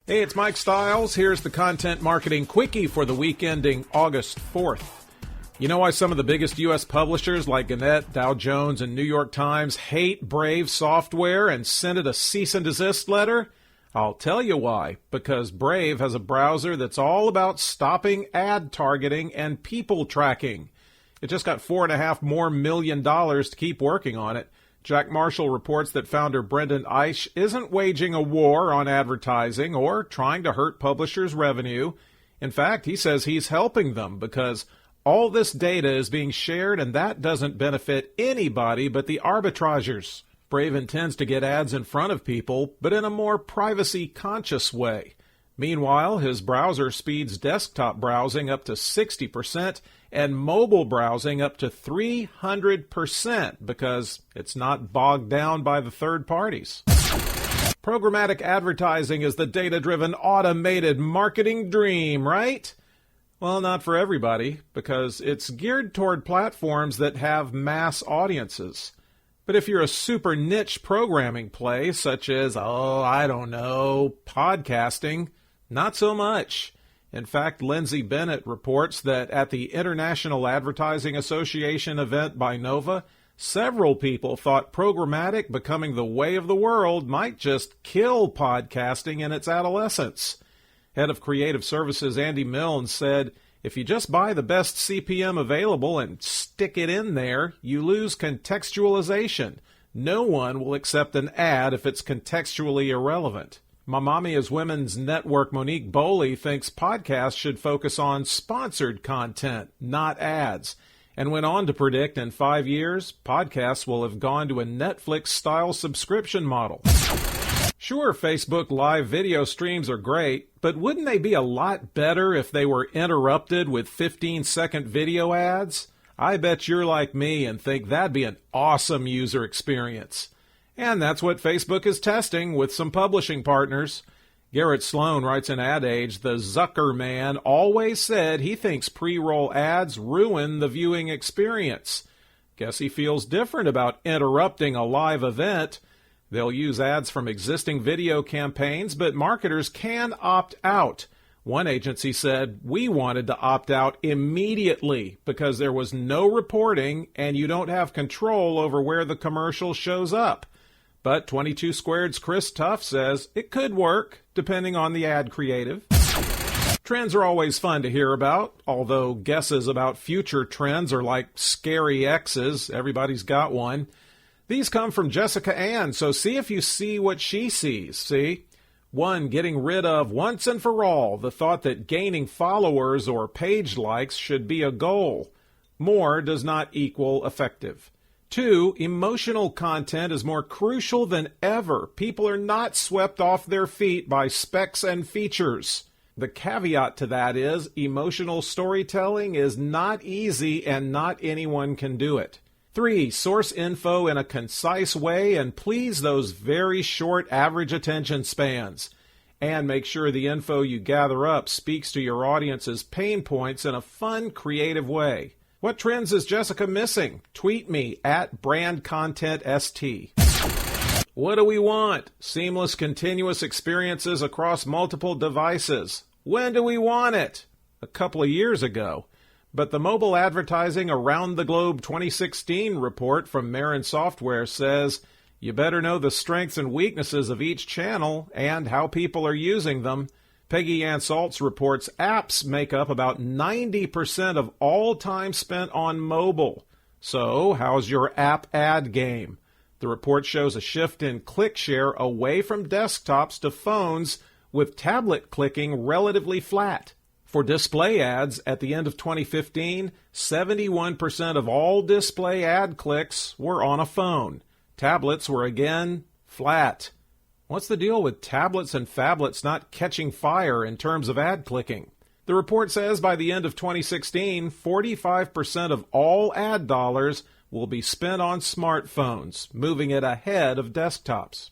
Hey, it's Mike Stiles. Here's the Content Marketing Quickie for the week ending August 4th. You know why some of the biggest U.S. publishers like Gannett, Dow Jones, and New York Times hate Brave software and send it a cease and desist letter? I'll tell you why. Because Brave has a browser that's all about stopping ad targeting and people tracking. It just got $4.5 million more to keep working on it. Jack Marshall reports that founder Brendan Eich isn't waging a war on advertising or trying to hurt publishers' revenue. In fact, he says he's helping them because all this data is being shared and that doesn't benefit anybody but the arbitrageurs. Brave intends to get ads in front of people, but in a more privacy-conscious way. Meanwhile, his browser speeds desktop browsing up to 60% and mobile browsing up to 300% because it's not bogged down by the third parties. Programmatic advertising is the data-driven automated marketing dream, right? Well, not for everybody, because it's geared toward platforms that have mass audiences. But if you're a super niche programming play, such as, podcasting, not so much. In fact, Lindsay Bennett reports that at the International Advertising Association event by Nova, several people thought programmatic becoming the way of the world might just kill podcasting in its adolescence. Head of Creative Services Andy Milne said, if you just buy the best CPM available and stick it in there, you lose contextualization. No one will accept an ad if it's contextually irrelevant. Mamamia's Women's Network Monique Boley thinks podcasts should focus on sponsored content, not ads, and went on to predict in 5 years, podcasts will have gone to a Netflix-style subscription model. Sure, Facebook live video streams are great, but wouldn't they be a lot better if they were interrupted with 15-second video ads? I bet you're like me and think that'd be an awesome user experience. And that's what Facebook is testing with some publishing partners. Garrett Sloan writes in Ad Age, the Zucker man always said he thinks pre-roll ads ruin the viewing experience. Guess he feels different about interrupting a live event. They'll use ads from existing video campaigns, but marketers can opt out. One agency said, we wanted to opt out immediately because there was no reporting and you don't have control over where the commercial shows up. But 22 Squared's Chris Tuff says it could work, depending on the ad creative. Trends are always fun to hear about, although guesses about future trends are like scary X's. Everybody's got one. These come from Jessica Ann, so see if you see what she sees. See? 1. Getting rid of once and for all the thought that gaining followers or page likes should be a goal. More does not equal effective. 2. Emotional content is more crucial than ever. People are not swept off their feet by specs and features. The caveat to that is emotional storytelling is not easy and not anyone can do it. 3. Source info in a concise way and please those very short average attention spans. And make sure the info you gather up speaks to your audience's pain points in a fun, creative way. What trends is Jessica missing? Tweet me at BrandContentST. What do we want? Seamless, continuous experiences across multiple devices. When do we want it? A couple of years ago. But the Mobile Advertising Around the Globe 2016 report from Marin Software says you better know the strengths and weaknesses of each channel and how people are using them. Peggy Ann Saltz reports apps make up about 90% of all time spent on mobile. So, how's your app ad game? The report shows a shift in click share away from desktops to phones, with tablet clicking relatively flat. For display ads, at the end of 2015, 71% of all display ad clicks were on a phone. Tablets were again flat. What's the deal with tablets and phablets not catching fire in terms of ad clicking? The report says by the end of 2016, 45% of all ad dollars will be spent on smartphones, moving it ahead of desktops.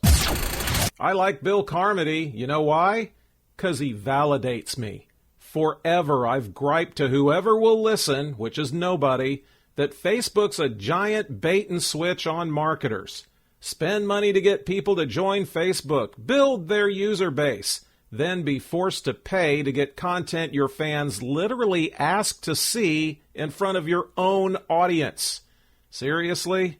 I like Bill Carmody. You know why? 'Cause he validates me. Forever I've griped to whoever will listen, which is nobody, that Facebook's a giant bait and switch on marketers. Spend money to get people to join Facebook, build their user base, then be forced to pay to get content your fans literally ask to see in front of your own audience. Seriously?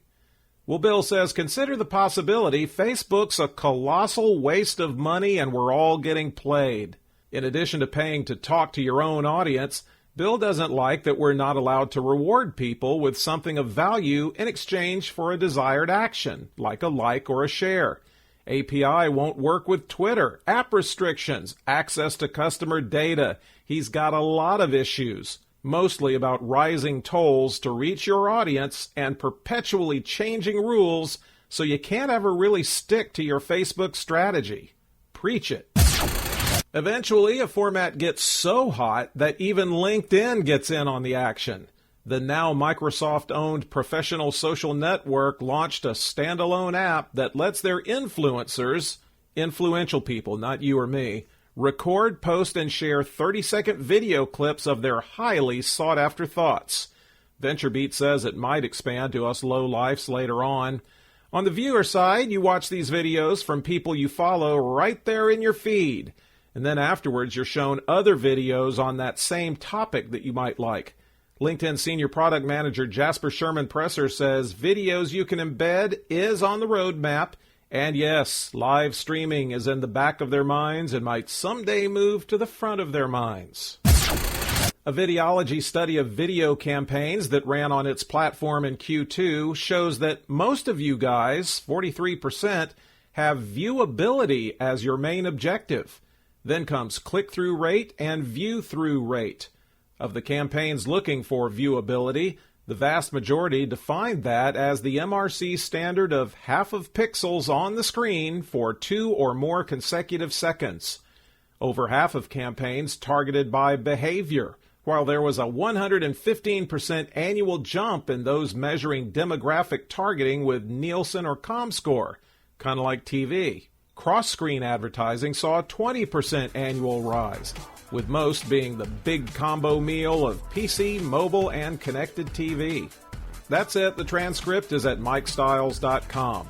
Well, Bill says, consider the possibility Facebook's a colossal waste of money and we're all getting played. In addition to paying to talk to your own audience, Bill doesn't like that we're not allowed to reward people with something of value in exchange for a desired action, like a like or a share. API won't work with Twitter, app restrictions, access to customer data. He's got a lot of issues, mostly about rising tolls to reach your audience and perpetually changing rules so you can't ever really stick to your Facebook strategy. Preach it. Eventually, a format gets so hot that even LinkedIn gets in on the action. The now Microsoft-owned professional social network launched a standalone app that lets their influencers, influential people, not you or me, record, post, and share 30-second video clips of their highly sought-after thoughts. VentureBeat says it might expand to us lowlifes later on. On the viewer side, you watch these videos from people you follow right there in your feed. And then afterwards, you're shown other videos on that same topic that you might like. LinkedIn Senior Product Manager Jasper Sherman-Presser says videos you can embed is on the roadmap. And yes, live streaming is in the back of their minds and might someday move to the front of their minds. A Videology study of video campaigns that ran on its platform in Q2 shows that most of you guys, 43%, have viewability as your main objective. Then comes click-through rate and view-through rate. Of the campaigns looking for viewability, the vast majority defined that as the MRC standard of half of pixels on the screen for 2 or more consecutive seconds. Over half of campaigns targeted by behavior, while there was a 115% annual jump in those measuring demographic targeting with Nielsen or ComScore, kind of like TV. Cross-screen advertising saw a 20% annual rise, with most being the big combo meal of PC, mobile, and connected TV. That's it. The transcript is at MikeStiles.com.